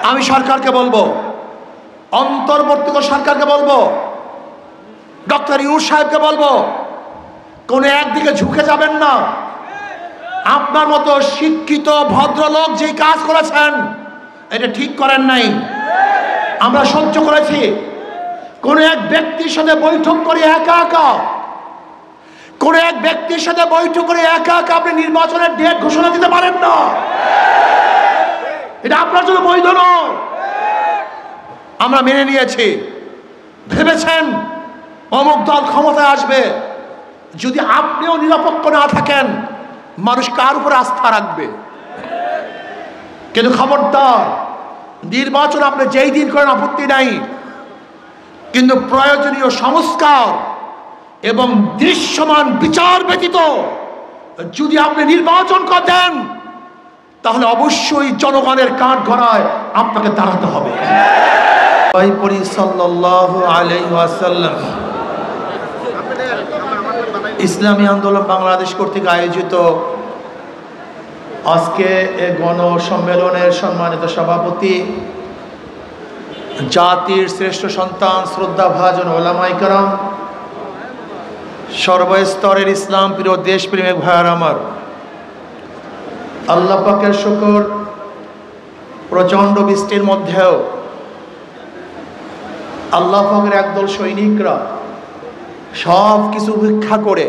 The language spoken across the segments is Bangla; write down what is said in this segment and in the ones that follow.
আমি সরকারকে বলবো, অন্তর্বর্তীকালীন সরকারকে বলবো, ডক্টর ইউনূস সাহেবকে বলবো, কোনো একদিকে ঝুঁকে যাবেন না। আপনার মতো শিক্ষিত ভদ্রলোক যে কাজ করেছেন এটা ঠিক করেন নাই, আমরা সহ্য করেছি। কোন এক ব্যক্তির সাথে বৈঠক করে একা একা, কোন এক ব্যক্তির সাথে বৈঠক করে একা একা আপনি নির্বাচনের ডেট ঘোষণা দিতে পারেন না, এটা আপনার জন্য বৈধ নয়। আমরা মেনে নিয়েছি। ভেবেছেন অমুক দল ক্ষমতায় আসবে, যদি আপনিও নিরপেক্ষ না থাকেন মানুষ কার উপরে আস্থা রাখবে? কিন্তু খবরদার, নির্বাচন আপনি যেই দিন করেন আপত্তি নাই, কিন্তু প্রয়োজনীয় সংস্কার এবং দৃশ্যমান বিচার ব্যতীত যদি আপনি নির্বাচন করেন তাহলে অবশ্যই জনগণের কাঠগড়ায় আপনাকে দাঁড়াতে হবে। সাল্লাল্লাহু আলাইহি ওয়াসাল্লাম ইসলামী আন্দোলন বাংলাদেশ কর্তৃক আয়োজিত আজকে এই গণসম্মেলনের সম্মানিত সভাপতি, জাতির শ্রেষ্ঠ সন্তান, শ্রদ্ধাভাজন ওলামায়ে কেরাম, সর্বস্তরের ইসলাম প্রিয় দেশপ্রেমিক ভাইয়ার আমার, আল্লাহ পাকের শুকর, প্রচণ্ড বৃষ্টির মধ্যেও আল্লাহ পাকের একদল সৈনিকরা সব কিছু উপেক্ষা করে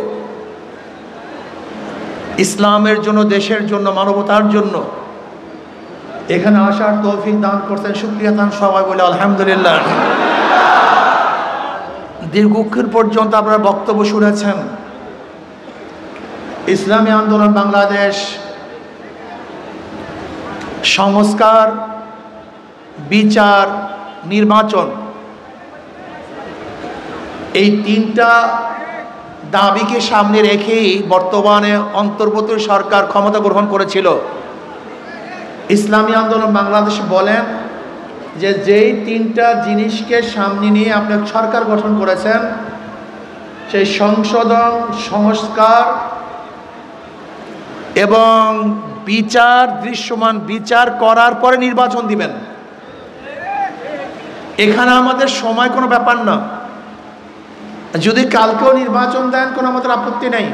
ইসলামের জন্য, দেশের জন্য, মানবতার জন্য এখানে আসার তৌফিক দান করতেন। শুকরিয়া দান সবাই বলে আলহামদুলিল্লাহ। দীর্ঘক্ষণ পর্যন্ত আপনারা বক্তব্য শুনেছেন। ইসলামী আন্দোলন বাংলাদেশ সংস্কার, বিচার, নির্বাচন, এই তিনটা দাবিকে সামনে রেখেই বর্তমানে অন্তর্বর্তী সরকার ক্ষমতা গ্রহণ করেছিল। ইসলামী আন্দোলন বাংলাদেশ বলেন যে যেই তিনটা জিনিসকে সামনে নিয়ে আপনি সরকার গঠন করেছেন, সেই সংশোধন, সংস্কার এবং বিচার, দৃশ্যমান বিচার করার পরে নির্বাচন দিবেন। এখানে আমাদের সময় কোনো ব্যাপার না, যদি কালকেও নির্বাচন দেন কোনো আমাদের আপত্তি নেই,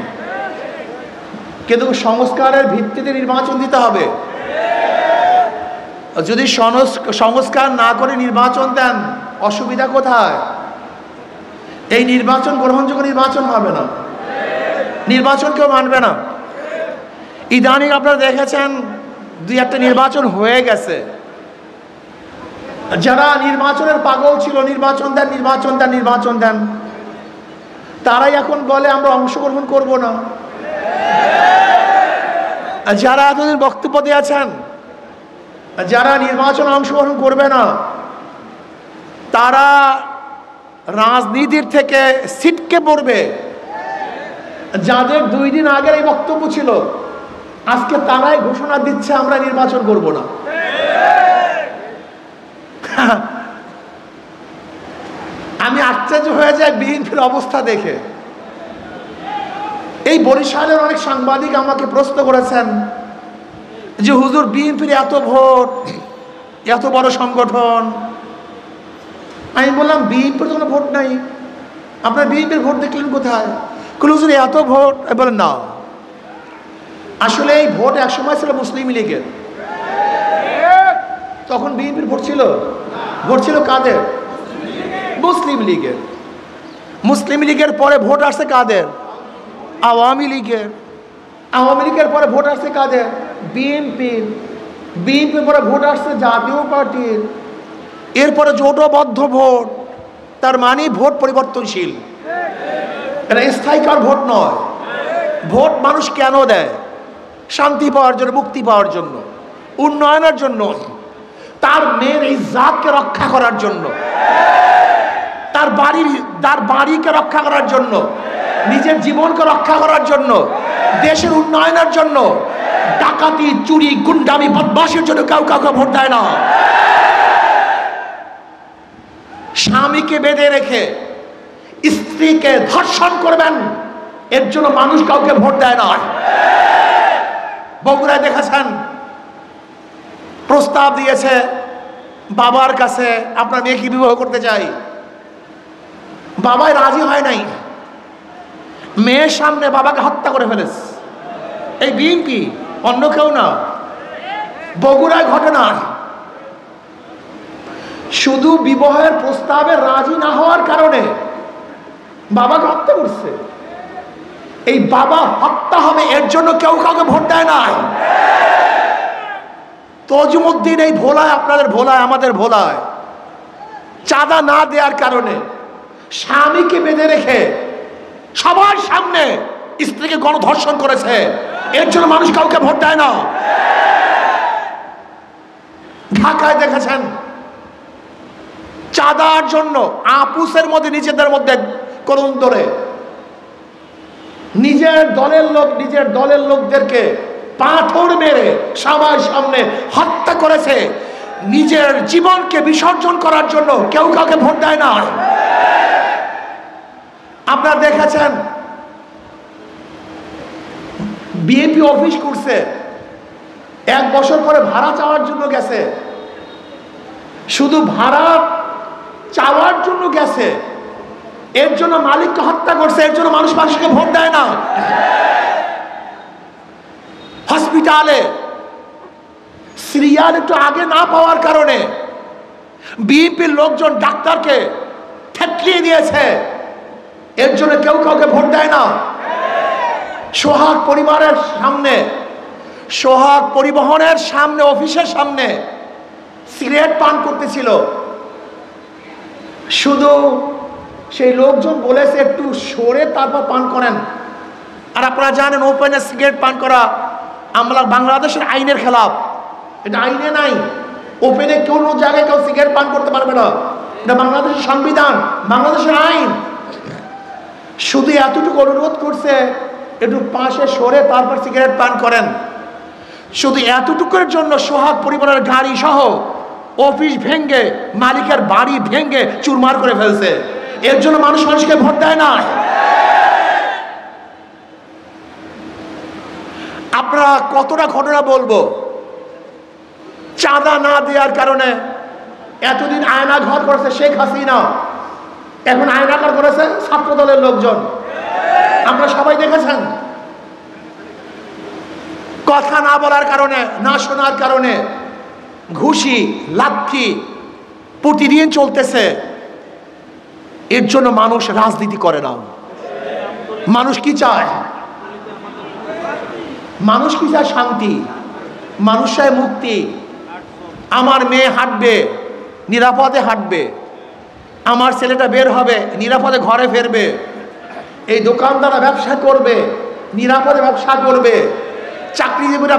কিন্তু সংস্কারের ভিত্তিতে নির্বাচন দিতে হবে। যদি সংস্কার না করে নির্বাচন দেন অসুবিধা কোথায়? এই নির্বাচন গ্রহণযোগ্য নির্বাচন হবে না, নির্বাচন কেউ মানবে না। ইদানিং আপনারা দেখেছেন দুই একটা নির্বাচন হয়ে গেছে, যারা নির্বাচনের পাগল ছিল, নির্বাচন দেন, নির্বাচন দেন, নির্বাচন দেন, তারাই এখন বলে আমরা অংশগ্রহণ করব না। যারা এতদিন বক্তব্য দিয়েছেন, যারা নির্বাচনে অংশগ্রহণ করবে না, তারা রাজনীতির থেকে ছিটকে পড়বে। যাদের 2 দিন আগের এই বক্তব্য ছিল, আজকে তারাই ঘোষণা দিচ্ছে আমরা নির্বাচন করব না। আমি আশ্চর্য হয়ে যাই বিএনপির অবস্থা দেখে। এই বরিশালের অনেক সাংবাদিক আমাকে প্রশ্ন করেছেন যে হুজুর, বিএনপির এত ভোট, এত বড় সংগঠন। আমি বললাম বিএনপির কোনো ভোট নাই, আপনার বিএনপির ভোট দেখলেন কোথায়? হুজুর এত ভোট। বলেন না, আসলে এই ভোট একসময় ছিল মুসলিম লীগের, তখন বিএনপির ভোট ছিল। ভোট ছিল কাদের? মুসলিম লীগের। মুসলিম লীগের পরে ভোট আসছে কাদের? আওয়ামী লীগের। আওয়ামী লীগের পরে ভোট আসছে কাদের? বিএনপির। বিএনপির পরে ভোট আসছে জাতীয় পার্টির। এরপরে জোটবদ্ধ ভোট, তার মানে ভোট পরিবর্তনশীল, এটা স্থায়ীকার ভোট নয়। ভোট মানুষ কেন দেয়? শান্তি পাওয়ার জন্য, মুক্তি পাওয়ার জন্য, উন্নয়নের জন্য, তার মেয়ের ইজ্জতকে রক্ষা করার জন্য, তার বাড়িকে রক্ষা করার জন্য, নিজের জীবনকে রক্ষা করার জন্য, দেশের উন্নয়নের জন্য। ডাকাতি, চুরি, গুন্ডামি, বদমাশের জন্য কেউ কাউকে ভোট দেয় না। স্বামীকে বেঁধে রেখে স্ত্রীকে ধর্ষণ করবেন, এর জন্য মানুষ কাউকে ভোট দেয় না। বগুড়ায় দেখেছেন, প্রস্তাব দিয়েছে বাবার কাছে আপনার মেয়েকে বিবাহ করতে চাই, বাবাই রাজি হয় নাই, মেয়ের সামনে বাবাকে হত্যা করে ফেলেছে। এই বিএনপি, অন্য কেউ না, বগুড়ায় ঘটনা। শুধু বিবাহের প্রস্তাবে রাজি না হওয়ার কারণে বাবাকে হত্যা করছে। এই বাবা হত্যা হবে এর জন্য কেউ কাউকে ভোট দেয় না। তজুমুদ্দিন এই ভোলায়, আপনাদের ভোলায়, আমাদের ভোলায় চাঁদা না দেওয়ার কারণে স্বামীকে বেঁধে রেখে সবার সামনে স্ত্রীকে গণধর্ষণ করেছে, এর জন্য মানুষ কাউকে ভোট দেয় না। ঢাকায় দেখেছেন চাঁদার জন্য আপুসের মধ্যে নিজেদের মধ্যে করুণ ধরে নিজের দলের লোকদেরকে পাথর মেরে সবার সামনে হত্যা করেছে। নিজের জীবনকে বিসর্জন করার জন্য কেউ কাউকে ভোট দেয় না। আপনারা দেখেছেন বিএনপি অফিস করছে, 1 বছর পরে ভাড়া চাওয়ার জন্য গেছে, শুধু ভাড়া চাওয়ার জন্য গেছে, এর জন্য মালিককে হত্যা করছে, এর জন্য মানুষকে ভোট দেয় না। হসপিটালে সিরিয়াল একটু আগে না পাওয়ার কারণে বিএনপির লোকজন ডাক্তারকে থেতলিয়ে দিয়েছে, এর জন্য কেউ কাউকে ভোট দেয় না। সোহাগ পরিবারের সামনে, সোহাগ পরিবহনের সামনে, অফিসের সামনে সিগারেট পান করতেছিল, শুধু সেই লোকজন বলেছে একটু সরে তারপর পান করেন। আর আপনারা জানেন ওপেনে সিগারেট পান করা আমরা বাংলাদেশের আইনের খেলাফ, এটা আইনে নাই। ওপেনে কোনো জায়গায় কেউ সিগারেট পান করতে পারবে না, এটা বাংলাদেশের সংবিধান, বাংলাদেশের আইন। শুধু এতটুকু অনুরোধ করছে একটু পাশে সরে তারপর সিগারেট পান করেন। শুধু এতটুকুর জন্য সোহাগ পরিবারের গাড়ি সহ অফিস ভেঙ্গে, মালিকের বাড়ি ভেঙ্গে চুরমার করে ফেলছে, এর জন্য মানুষকে ভোট দেয় না। আপনারা কতটা ঘটনা বলবো, চাঁদা না দেওয়ার কারণে এতদিন আয়না ঘর করেছে শেখ হাসিনা, এখন আয়নাঘর করেছে ছাত্র দলের লোকজন। আমরা সবাই দেখেছেন কথা না বলার কারণে, না শোনার কারণে ঘুষি লাথি প্রতিদিন চলতেছে। এর জন্য মানুষ রাজনীতি করে না। মানুষ কি চায়? মানুষ কি চায়? শান্তি, মানুষ চায় মুক্তি। আমার মেয়ে হাঁটবে, নিরাপদে হাঁটবে, আমার ছেলেটা বের হবে, নিরাপদে ঘরে ফিরবে, এই দোকানদাররা ব্যবসা করবে, নিরাপদে ব্যবসা করবে, চাকরিজীবীরা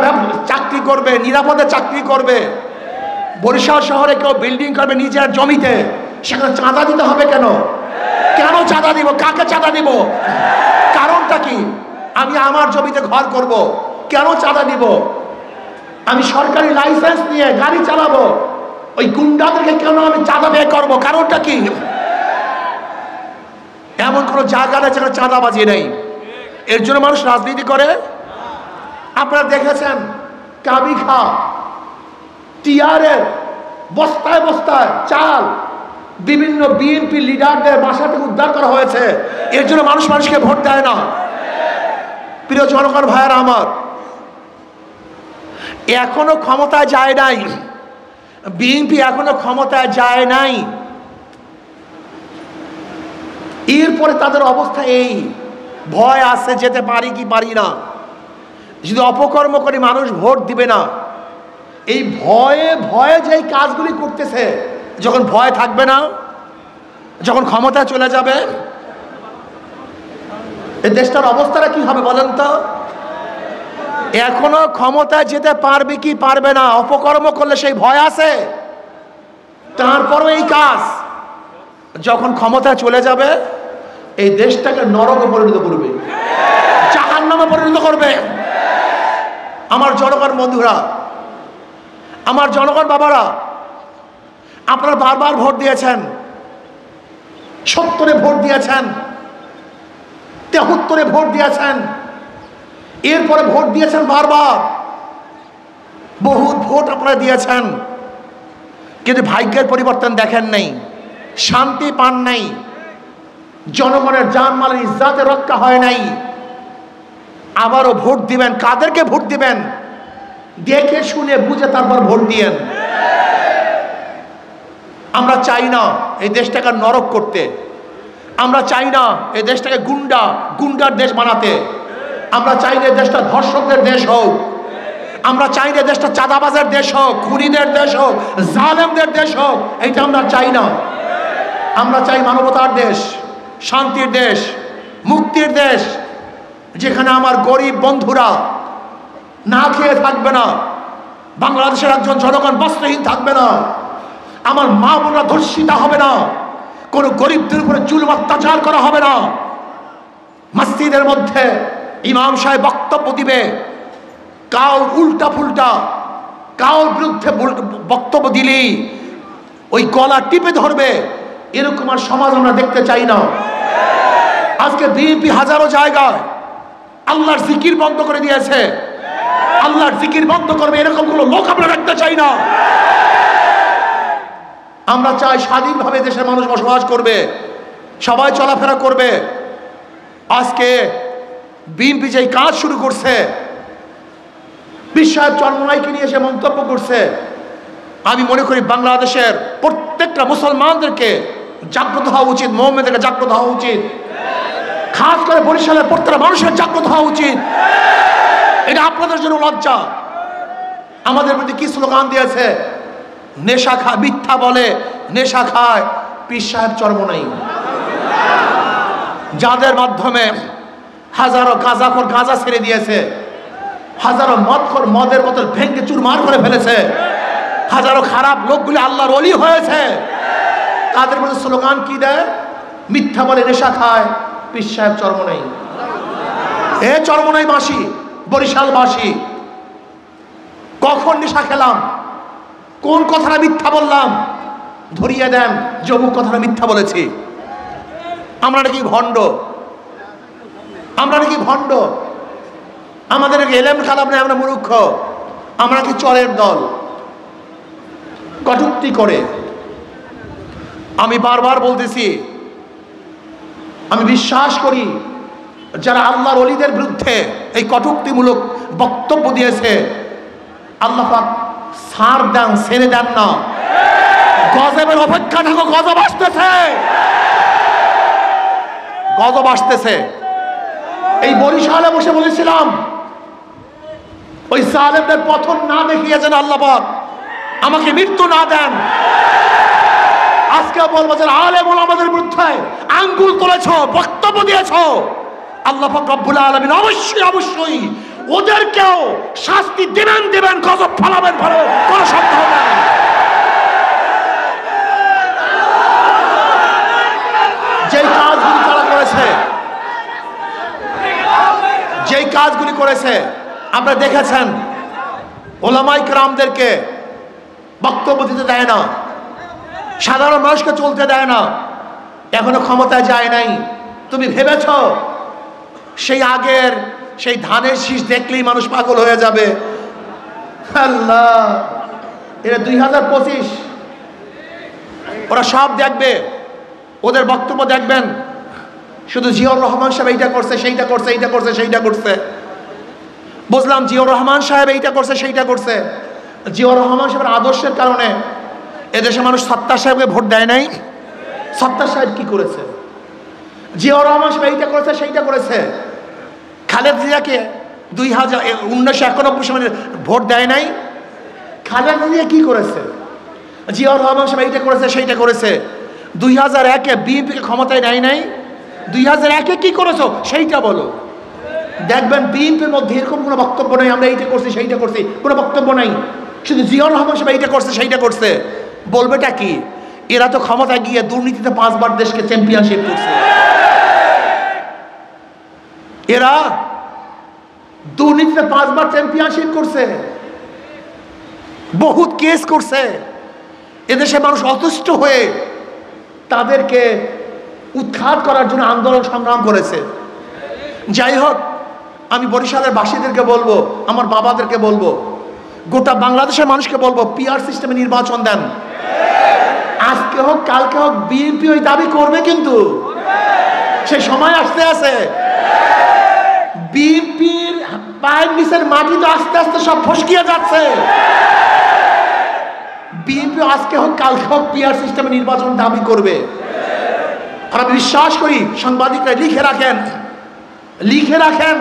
চাকরি করবে, নিরাপদে চাকরি করবে। বরিশাল শহরে কেউ বিল্ডিং করবে নিজের জমিতে, সেখানে চাঁদা দিতে হবে কেন? কেন চাঁদা দিব? কাকে চাঁদা দিব? কারণটা কি? আমি আমার জমিতে ঘর করব, কেন চাঁদা দিব? আমি সরকারি লাইসেন্স নিয়ে গাড়ি চালাবো, ওই গুন্ডাদেরকে কেন আমি চাঁদা ব্যয় করবো? কারণটা কি? এমন কোনো জায়গা নেই যেখানে চাঁদাবাজি নেই, এর জন্য মানুষ রাজনীতি করে। আপনারা দেখেছেন কাবিখা টিআরের বস্তায় বস্তায় চাল বিভিন্ন বিএনপি লিডারদের বাসা থেকে উদ্ধার করা হয়েছে, এর জন্য মানুষকে ভোট দেয় না। প্রিয় জনগণ ভাইয়েরা আমার, এখনো ক্ষমতায় যায় নাই বিএনপি, এখনো ক্ষমতায় যায় নাই। এরপরে তাদের অবস্থা এই, ভয় আছে যেতে পারি কি পারি না, যদি অপকর্ম করি মানুষ ভোট দিবে না। এই ভয়ে ভয়ে যে কাজগুলি করতেছে, যখন ভয় থাকবে না, যখন ক্ষমতা চলে যাবে, এই দেশটার অবস্থাটা কি হবে বলেন তো? এখনো ক্ষমতায় যেতে পারবে কি পারবে না, অপকর্ম করলে সেই ভয় আছে। তারপরও এই কাজ, যখন ক্ষমতা চলে যাবে এই দেশটাকে নরকে পরিণত করবে, জাহান্নামে পরিণত করবে। আমার জনগণ বন্ধুরা, আমার জনগণ বাবারা, আপনারা বারবার ভোট দিয়েছেন, 70-এ ভোট দিয়েছেন, 73-এ ভোট দিয়েছেন, এরপরে ভোট দিয়েছেন বারবার, বহুত ভোট আপনারা দিয়েছেন। কিন্তু ভাগ্যের পরিবর্তন দেখেন নাই, শান্তি পান নাই, জনগণের জানমালের ইজ্জতের রক্ষা হয় নাই। আবারও ভোট দিবেন, কাদেরকে ভোট দিবেন? দেখে শুনে বুঝে তারপর ভোট দিয়েন। আমরা চাই না এই দেশটাকে নরক করতে, আমরা চাই না এই দেশটাকে গুন্ডার দেশ বানাতে, আমরা চাই না দেশটা ধর্ষকদের দেশ হোক, আমরা চাই না দেশটা চাঁদাবাজের দেশ হোক, খুনিদের দেশ হোক, জালেমদের দেশ হোক। এইটা আমরা চাই না। আমরা চাই মানবতার দেশ, শান্তির দেশ, মুক্তির দেশ, যেখানে আমার গরিব বন্ধুরা না খেয়ে থাকবে না, বাংলাদেশের একজন জনগণ বস্ত্রহীন থাকবে না, আমার মা বোনরা ধর্ষিতা হবে না, কোনো গরিবদের উপরে জুলুম অত্যাচার করা হবে না। মসজিদের মধ্যে ইমাম সাহেব বক্তব্য দিবে, কাউর উল্টা ফুলটা, কাউর বিরুদ্ধে বক্তব্য দিলেই ওই গলা টিপে ধরবে, এরকম আর সমাজ আমরা দেখতে চাই না। আজকে বিএনপি হাজারো জায়গায় আল্লাহর জিকির বন্ধ করে দিয়েছে, আল্লাহর জিকির বন্ধ করবে এরকম কোনো লোক আমরা রাখতে চাই না। আমরা চাই স্বাধীনভাবে দেশের মানুষ বসবাস করবে, সবাই চলাফেরা করবে। আজকে বিএনপি যেই কাজ শুরু করছে, বিশ্বাস চরমনাইকে নিয়ে এসে মন্তব্য করছে, আমি মনে করি বাংলাদেশের প্রত্যেকটা মুসলমানদেরকে জাগ্রত হওয়া উচিত, মোহাম্মদকে জাগ্রত হওয়া উচিত, খাস করে বরিশালের প্রত্যেকটা মানুষের জাগ্রত হওয়া উচিত। এটা আপনাদের জন্য লজ্জা। আমাদের প্রতি কি স্লোগান দিয়েছে? নেশা খায়, মিথ্যা বলে, নেশা খায় পীর সাহেব চরমনাই, যাদের মাধ্যমে হাজারো গাঁজাখোর গাঁজা ছেড়ে দিয়েছে, হাজারো মদখোর মদের বোতল ভেঙে চুরমার করে ফেলেছে, হাজারো খারাপ লোকগুলি আল্লাহর ওলি হয়েছে। তাদের মধ্যে স্লোগান কি দেয়? মিথ্যা বলে, নেশা খায় পীর সাহেব চরমনাই। এ চরমনাই বাসী, বরিশাল বাসী, কখন নেশা খেলাম, কোন কথাটা মিথ্যা বললাম ধরিয়ে দেন, জমুক কথাটা মিথ্যা বলেছি। আমরা নাকি ভণ্ড, আমরা নাকি ভণ্ড, আমাদের নাকি এলেম খারাপ নেই, আমরা মূর্খ, আমরা কি চরের দল, কটূক্তি করে। আমি বারবার বলতেছি, আমি বিশ্বাস করি যারা আল্লাহর ওলিদের বিরুদ্ধে এই কটূক্তিমূলক বক্তব্য দিয়েছে, আল্লাহ পাক ছাড় দেন, ছেড়ে দেন না। গজবের অপেক্ষা থাকো, গজব আসতেছে, গজব আসতেছে। এই বরিশালে বসে বলেছিলাম, ওই জালেমদের পতন না দেখিয়েছেন আল্লাহ পাক, আমাকে মৃত্যু না দেন। আজকে বলবো যারা আলেম ওলামাদের বিরুদ্ধে আঙ্গুল তুলেছ, বক্তব্য দিয়েছ, আল্লাহ পাক রব্বুল আলামিন অবশ্যই অবশ্যই ওদেরকেও শাস্তি দেবেন, গজব ফলাবেন, কোনো সন্দেহ নেই। যেই কাজগুলি তারা করেছে, যেই কাজগুলি করেছে আপনারা দেখেছেন, ওলামায়ে কেরামদেরকে বক্তব্য দিতে দেয় না, সাধারণ মানুষকে চলতে দেয় না, এখনো ক্ষমতায় যায় নাই। তুমি ভেবেছ সেই আগের সেই ধানের শীষ দেখলেই মানুষ পাগল হয়ে যাবে? আল্লাহ, এটা 2025, ওরা সব দেখবে, ওদের বক্তব্য দেখবেন, শুধু জিয়াউর রহমান সাহেব এইটা করছে, সেইটা করছে, এইটা করছে, সেইটা করছে। বুঝলাম জিয়াউর রহমান সাহেব এইটা করছে, সেইটা করছে। জিয়াউর রহমান সাহেবের আদর্শের কারণে এদেশে মানুষ সত্তার সাহেবকে ভোট দেয় নাই। সত্তার সাহেব কি করেছে? জিয়াউর রহমান সাহেব এইটা করেছে, সেইটা করেছে। খালেদা জিয়াকে 1991 সালে ভোট দেয় নাই। খালেদা জিয়া কি করেছে? জিয়াউর রহমান সাহেব এইটা করেছে, সেইটা করেছে। 2001-এ বিএনপিকে ক্ষমতায় নেয় নাই। 2001-এ কি করেছো সেইটা বলো। দেখবেন বিএনপির মধ্যে এরকম কোনো বক্তব্য নেই, আমরা এইটা করছি, সেইটা করছি, কোনো বক্তব্য নাই। শুধু জিয়াউর রহমান সাহেব এইটা করছে, সেইটা করছে। বলবেটা কি? এরা তো ক্ষমতায় গিয়ে দুর্নীতিতে 5 বার দেশকে চ্যাম্পিয়নশিপ করছে। এরা দুর্নীতিতে 5 বার চ্যাম্পিয়নশিপ করছে, বহুত কেস করছে। এদেশে মানুষ অতুষ্ট হয়ে তাদেরকে উৎখাত করার জন্য আন্দোলন সংগ্রাম করেছে। যাই হোক, আমি বরিশালের বাসীদেরকে বলবো, আমার বাবাদেরকে বলবো, গোটা বাংলাদেশের মানুষকে বলবো, পিআর সিস্টেমে নির্বাচন দেন। আজকে হোক কালকে হোক বিএনপি ওই দাবি করবে, কিন্তু সে সময় আসতে আছে। বিএনপির পায়ের নিচের মাটি তো আস্তে আস্তে সব ফসকিয়ে যাচ্ছে। বিএনপি আজকে হোক কালকে হোক পিআর সিস্টেমে নির্বাচন দাবি করবে। আর আমি বিশ্বাস করি সাংবাদিকরা লিখে রাখেন,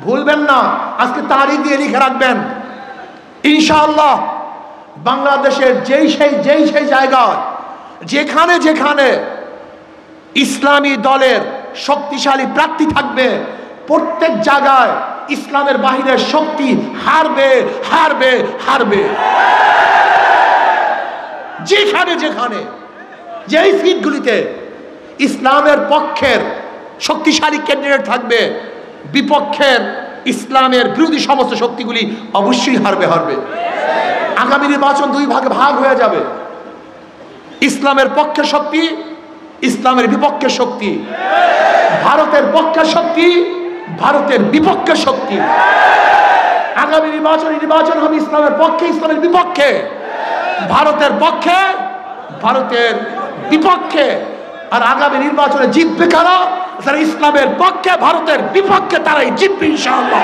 ভুলবেন না, আজকে তারিখ দিয়ে লিখে রাখবেন। ইনশাআল্লাহ বাংলাদেশের যেই সেই জায়গায় যেখানে যেখানে ইসলামী দলের শক্তিশালী প্রার্থী থাকবে, প্রত্যেক জায়গায় ইসলামের বাহিরের শক্তি হারবে হারবে হারবে। যেখানে যেখানে যেই সিটগুলিতে ইসলামের পক্ষের শক্তিশালী ক্যান্ডিডেট থাকবে, বিপক্ষের ইসলামের বিরোধী সমস্ত শক্তিগুলি অবশ্যই হারবে। আগামী নির্বাচন দুই ভাগে ভাগ হয়ে যাবে, ইসলামের পক্ষের শক্তি, ইসলামের বিপক্ষের শক্তি, ভারতের পক্ষের শক্তি, ভারতের বিপক্ষের শক্তি। আগামী নির্বাচন হবে ইসলামের পক্ষে, ইসলামের বিপক্ষে, ভারতের পক্ষে, ভারতের বিপক্ষে। আর আগামী নির্বাচনে জিতবে কারা? যারা ইসলামের পক্ষে, ভারতের বিপক্ষে, তারাই জিতবে ইনশাআল্লাহ।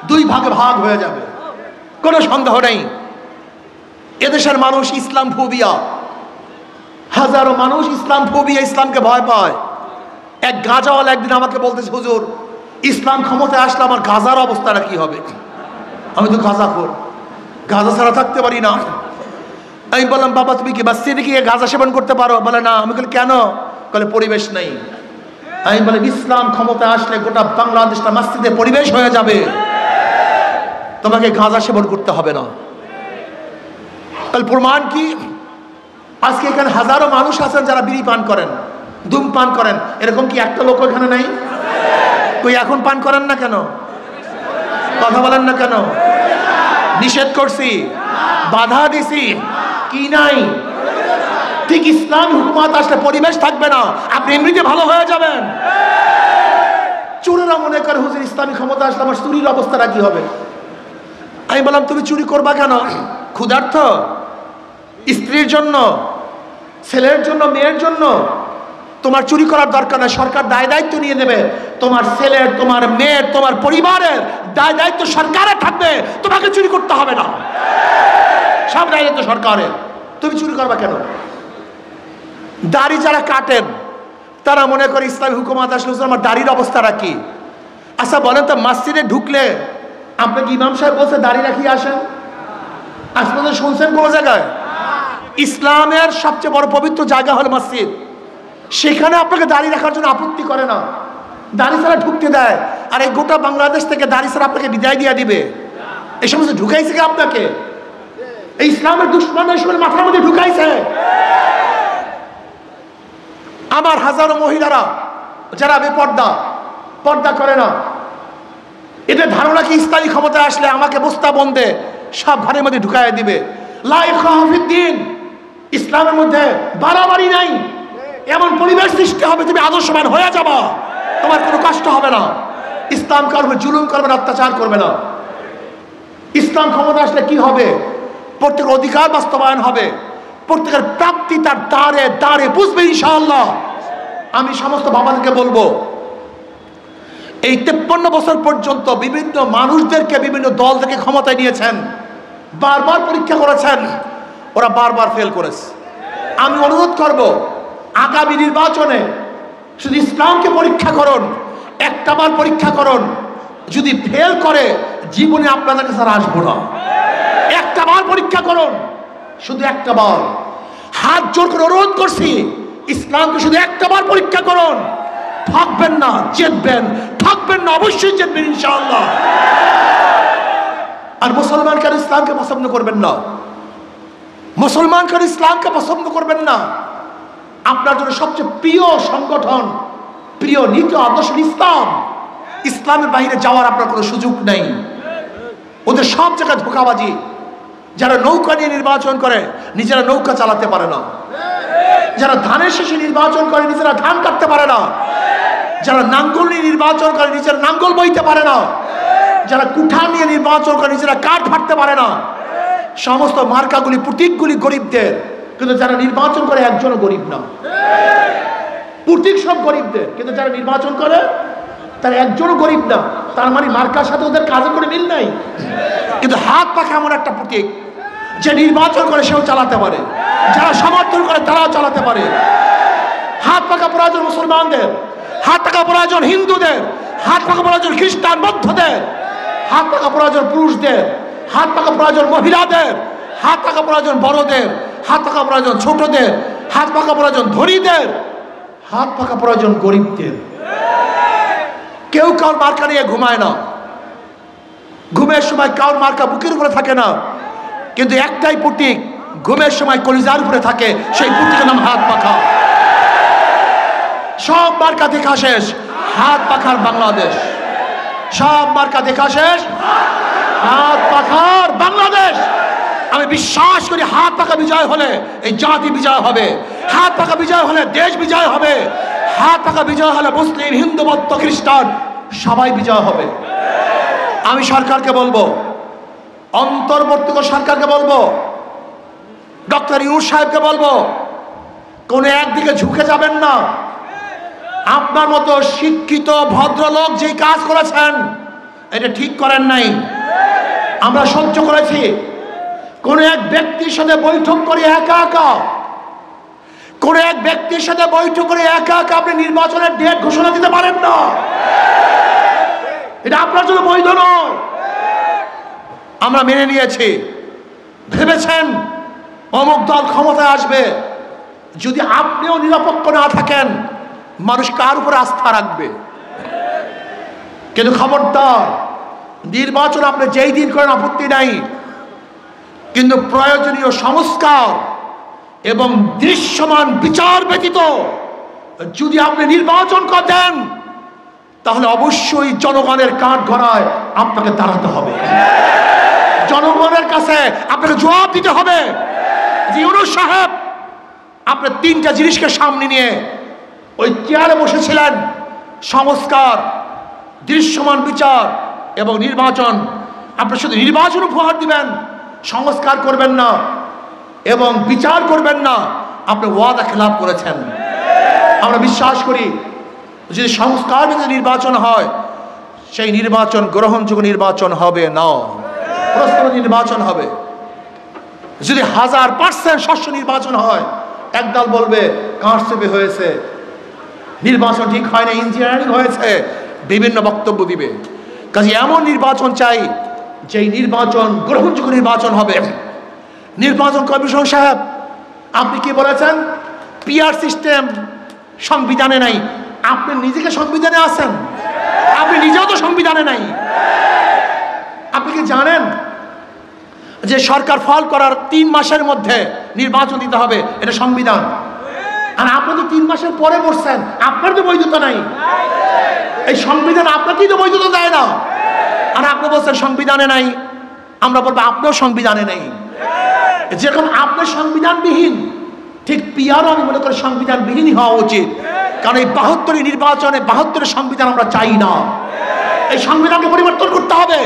দুই ভাগে ভাগ হয়ে যাবে, কোনো সন্দেহ নেই। এদেশের মানুষ ইসলাম ফোবিয়া, হাজারো মানুষ ইসলাম ফোবিয়া, ইসলামকে ভয় পায়। এক গাঁজাওয়ালা একদিন আমাকে বলতেছে, হুজুর ইসলাম ক্ষমতায় আসলে আমার গাঁজার অবস্থাটা কি হবে? আমি তো গাঁজাখোর, গাঁজা ছাড়া থাকতে পারি না। আমি বললাম, বাবা তুমি কি মসজিদে গিয়ে গাঁজা সেবন করতে পারো? বলে না। আমি বলি কেন? বলে পরিবেশ নেই। আমি বলি ইসলাম ক্ষমতায় আসলে গোটা বাংলাদেশটা মসজিদে পরিবেশ হয়ে যাবে, তোমাকে গাঁজা সেবন করতে হবে না। তাহলে প্রমাণ কি? আজকে এখানে হাজারো মানুষ আছেন যারা বিড়ি পান করেন, ধূমপান করেন, এরকম কি একটা লোক এখানে নাই? কই এখন পান করেন না কেন? কথা বলেন না কেন? নিষেধ করছি, বাধা দিছি, কি নাই? ঠিক ইসলামী হুকুমত আসলে পরিবেশ থাকবে না, আপনি এমনিতে ভালো হয়ে যাবেন। চোরেরা মনে করে হুজুর ইসলামী ক্ষমতা আসলে আমার চুরির অবস্থাটা কি হবে? আমি বললাম, তুমি চুরি করবা কেন? ক্ষুধার্ত? স্ত্রীর জন্য, ছেলের জন্য, মেয়ের জন্য? তোমার চুরি করার দরকার নেই, সরকার দায় দায়িত্ব নিয়ে নেবে। তোমার ছেলের, তোমার মেয়ের, তোমার পরিবারের দায় দায়িত্ব সরকারের থাকবে, তোমাকে চুরি করতে হবে না, সব দায় দায়িত্ব সরকারের। তুমি চুরি করবা কেন? দাড়ি যারা কাটেন তারা মনে করে ইসলামী হুকুমত আসলে আমার দাড়ির অবস্থাটা কি? আচ্ছা বলেন তো, মসজিদে ঢুকলে আপনাকে ইমাম সাহেব বলছে দাড়ি রাখিয়ে আসেন? আজ পর্যন্ত শুনছেন কোন জায়গায়? ইসলামের সবচেয়ে বড় পবিত্র জায়গা হল মসজিদ, সেখানে আপনাকে দাড়ি রাখার জন্য আপত্তি করে না, দাড়ি ছাড়া ঢুকতে দেয়। আর এই গোটা বাংলাদেশ থেকে দাড়ি ছাড়া আপনাকে বিদায় দিয়ে দিবে। এই সমস্ত ঢুকাইছে কি আপনাকে? এই ইসলামের দুশ্মন এসবের মাথার মধ্যে ঢুকাইছে। আমার হাজারো মহিলারা যারা বেপর্দা, পর্দা করে না, এদের ধারণা কি ইসলামী ক্ষমতায় আসলে আমাকে বস্তা বন্ধে সব ঘরের মধ্যে ঢুকাই দিবে? লা ইকরাহা ফিদ্দীন, ইসলামের মধ্যে বাড়াবাড়ি নাই, এমন পরিবেশ সৃষ্টি হবে তুমি আদর্শবান হয়ে যাবা, তোমার কোনো কষ্ট হবে না। ইসলাম করবে, জুলুম করবে না, অত্যাচার করবে না। ইসলাম ক্ষমতা আসলে কি হবে? প্রত্যেকের অধিকার বাস্তবায়ন হবে, প্রত্যেকের প্রাপ্তি তার দ্বারে দ্বারে বুঝবে ইনশাআল্লাহ। আমি সমস্ত বাবাদেরকে বলবো, এই 53 বছর পর্যন্ত বিভিন্ন মানুষদেরকে বিভিন্ন দল থেকে ক্ষমতায় নিয়েছেন, বারবার পরীক্ষা করেছেন, ওরা বারবার ফেল করেছে। আমি অনুরোধ করব, আগামী নির্বাচনে শুধু ইসলামকে পরীক্ষা করুন, একটাবার পরীক্ষা করুন, যদি ফেল করে জীবনে আপনাদের কাছে আর আসবো না। একটাবার পরীক্ষা করুন, শুধু একটাবার। হাত জোর করে অনুরোধ করছি, ইসলামকে শুধু একটাবার পরীক্ষা করুন, ঠকবেন না, জিতবেন, ঠকবেন না, অবশ্যই জিতবেন ইনশাআল্লাহ। আর মুসলমান কেন ইসলামকে পছন্দ করবেন না? মুসলমান কেন ইসলামকে পছন্দ করবেন না? আপনার জন্য সবচেয়ে প্রিয় সংগঠন, প্রিয় নীতি আদর্শ ইসলাম। ইসলামের বাইরে যাওয়ার আপনার কোনো সুযোগ নেই। ওদের সব জায়গায় ধোঁকাবাজি। যারা নৌকা নিয়ে নির্বাচন করে নিজেরা নৌকা চালাতে পারে না, যারা ধানের শেষে নির্বাচন করে নিজেরা ধান কাটতে পারে না, যারা নাঙ্গল নিয়ে নির্বাচন করে নিজেরা নাঙ্গল বইতে পারে না, যারা কুঠার নিয়ে নির্বাচন করে নিজেরা কাঠ ফাটতে পারে না, সমস্ত মার্কাগুলি প্রতীকগুলি গরিবদের, কিন্তু যারা নির্বাচন করে একজনও গরিব না। প্রতীক সব গরিবদের, কিন্তু যারা নির্বাচন করে তারা একজনও গরিব না। তার মানে মার্কার সাথে ওদের কাজে করে মিল নাই। কিন্তু হাত পাখা এমন একটা প্রতীক যে নির্বাচন করে সেও চালাতে পারে, যারা সমর্থন করে তারাও চালাতে পারে। হাত পাখা প্রয়োজন মুসলমানদের, হাত পাখা প্রয়োজন হিন্দুদের, হাত পাখা প্রয়োজন খ্রিস্টান বৌদ্ধদের, হাত পাখা প্রয়োজন পুরুষদের, হাত পাখা প্রয়োজন মহিলাদের, হাত পাখা প্রয়োজন বড়দের, হাত পাখা প্রয়োজন ছোটদের, হাত পাখা প্রয়োজন ধনীদের, হাত পাখা প্রয়োজন গরিবদের। কেউ কারোর মার্কা নিয়ে ঘুমায় না, ঘুমের সময় কারোর মার্কা বুকের উপরে থাকে না, কিন্তু একটাই প্রতীক ঘুমের সময় কলিজার উপরে থাকে, সেই প্রতীকের নাম হাত পাখা। সব মার্কা দেখা শেষ, হাত পাখার বাংলাদেশ। সব মার্কা দেখা শেষ, হাত পাখার বাংলাদেশ। আমি বিশ্বাস করি হাত পাখা বিজয় হলে এই জাতি বিজয় হবে, হাত পাখা বিজয় হলে দেশ বিজয় হবে, হাত পাখা বিজয় হলে মুসলিম হিন্দু বৌদ্ধ খ্রিস্টান সবাই বিজয় হবে। আমি সরকারকে বলবো, অন্তর্বর্তীকালীন সরকারকে বলবো, ডক্টর ইউনূস সাহেবকে বলবো, কোন একদিকে ঝুঁকে যাবেন না। আপনার মতো শিক্ষিত ভদ্রলোক যেই কাজ করেছেন এটা ঠিক করেন নাই, আমরা সহ্য করেছি। কোন এক ব্যক্তির সাথে বৈঠক করে একা একা, কোন এক ব্যক্তির সাথে বৈঠক করে একা একা আপনি নির্বাচনের ডেট ঘোষণা দিতে পারেন না, এটা আপনার জন্য বৈধ নয়। আমরা মেনে নিয়েছি। ভেবেছেন অমুক দল ক্ষমতায় আসবে, যদি আপনিও নিরপেক্ষ না থাকেন মানুষ কার উপর আস্থা রাখবে? কিন্তু খবরদার, নির্বাচন আপনি যেই দিন করেন আপত্তি নাই, কিন্তু প্রয়োজনীয় সংস্কার এবং দৃশ্যমান বিচার ব্যতীত যদি আপনি নির্বাচন করেন তাহলে অবশ্যই জনগণের কাঠ গড়ায় আপনাকে দাঁড়াতে হবে, জনগণের কাছে আপনাকে জবাব দিতে হবে। যে ইউনূস সাহেব আপনি তিনটা জিনিসকে সামনে নিয়ে ওই চেয়ারে বসেছিলেন, সংস্কার, দৃশ্যমান বিচার এবং নির্বাচন। আপনি শুধু নির্বাচন উপহার দিবেন, সংস্কার করবেন না এবং বিচার করবেন না, আপনি ওয়াদা খেলাপ করেছেন। আমরা বিশ্বাস করি যদি সংস্কার ভিত্তিক নির্বাচন হয় সেই নির্বাচন গ্রহণযোগ্য নির্বাচন হবে না, প্রশ্ন নির্বাচন হবে। যদি 1000% স্বচ্ছ নির্বাচন হয় একদল বলবে কারচুপি হয়েছে, নির্বাচন ঠিক হয় না, ইঞ্জিনিয়ারিং হয়েছে, বিভিন্ন বক্তব্য দিবে। কাজে এমন নির্বাচন চাই যেই নির্বাচন গ্রহণযোগ্য নির্বাচন হবে। নির্বাচন কমিশন সাহেব আপনি কি বলেছেন? পিআর সিস্টেম সংবিধানে নাই। আপনি নিজেকে সংবিধানে আছেন, আপনি নিজেও তো সংবিধানে নাই। আপনি কি জানেন যে সরকার ফল করার 3 মাসের মধ্যে নির্বাচন দিতে হবে, এটা সংবিধান। আর আপনি তো 3 মাসের পরে বসছেন, আপনার তো বৈধতা নাই। এই সংবিধান আপনাকেই তো বৈধতা দেয় না, আর আপনি বলছেন সংবিধানে নাই। আমরা বলবো আপনিও সংবিধানে নেই। যেরকম আপনার সংবিধানবিহীন, ঠিক পিআরও আমি মনে করি সংবিধানবিহীনই হওয়া উচিত। কারণ এই 72 নির্বাচনে 72 সংবিধান আমরা চাই না। এই সংবিধানকে পরিবর্তন করতে হবে।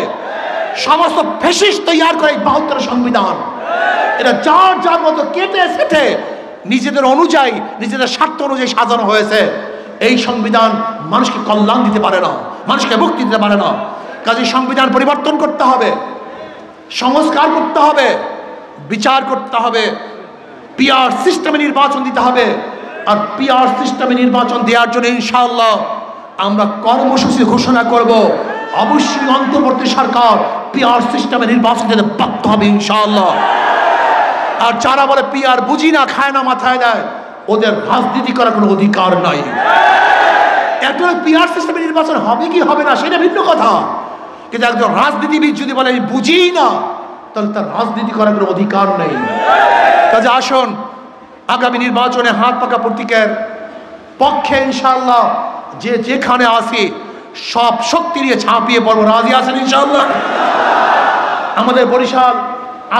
সমস্ত ফ্যাসিস্ট তৈরি করে এই 72 সংবিধান, এটা যার যার মতো কেটে সেটে নিজেদের অনুযায়ী, নিজেদের স্বার্থ অনুযায়ী সাজানো হয়েছে। এই সংবিধান মানুষকে কল্যাণ দিতে পারে না, মানুষকে মুক্তি দিতে পারে না। কাজে সংবিধান পরিবর্তন করতে হবে, সংস্কার করতে হবে, বিচার করতে হবে, পিআর সিস্টেমে নির্বাচন দিতে হবে। আর পিআর সিস্টেমে নির্বাচন দেওয়ার জন্য ইনশাআল্লাহ আমরা কর্মসূচি ঘোষণা করব। অবশ্যই অন্তর্বর্তী সরকার পিআর সিস্টেমে নির্বাচন দিতে বাধ্য হবে ইনশাআল্লাহ। আর যারা বলে পিআর বুঝি না, খায় না, মাথায় দেয়, ওদের রাজনীতি করার কোনো অধিকার নাই। একটা পিআর সিস্টেমে নির্বাচন হবে কি হবে না সেটা ভিন্ন কথা, কিন্তু একজন রাজনীতিবিদ যদি বলে আমি বুঝি না, তাহলে তার রাজনীতি করার কোনো অধিকার নেই। কাজে আসুন আগামী নির্বাচনে হাত পাকা প্রতীকের পক্ষে ইনশাআল্লাহ যে যেখানে আসি সব শক্তি নিয়ে ঝাঁপিয়ে পড়বো। রাজি আছেন ইনশাআল্লাহ? আমাদের বরিশাল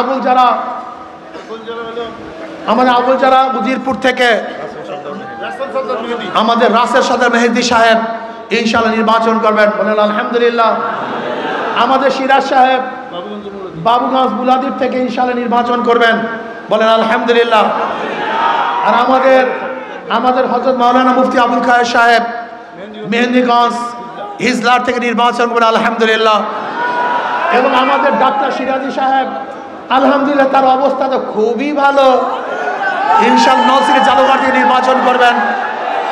আগুলজারা, আমাদের আগুলজারা উজিরপুর থেকে আমাদের রাসেল সদর মেহেদী সাহেব ইনশাআল্লাহ নির্বাচন করবেন, বলেন আলহামদুলিল্লাহ। আমাদের সিরাজ সাহেব বাবুগঞ্জ বুলাদির থেকে ইনশাআল্লাহ নির্বাচন করবেন, বলেন আলহামদুলিল্লাহ। আর আমাদের হযরত মাওলানা মুফতি আবুল খায়ের সাহেব মেহেন্দিগঞ্জ হিজলার থেকে নির্বাচন করবেন, আলহামদুলিল্লাহ। এবং আমাদের ডাক্তার সিরাজি সাহেব আলহামদুলিল্লাহ তার অবস্থা তো খুবই ভালো, ইনশাআল্লাহ নলছিটি জালুঘাট থেকে নির্বাচন করবেন,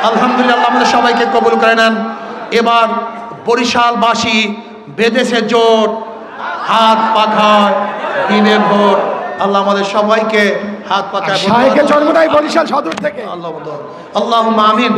আলহামদুলিল্লাহ। আমাদের সবাইকে কবুল করে নেন। এবার বরিশালবাসী বেঁধেছে জোট, হাত পাখায় দিবে ভোট। আল্লাহ আমাদের সবাইকে হাত পাখায় শাহেকে জন্ম দেয় বরিশাল সদর থেকে। আল্লাহুম্মা আমিন।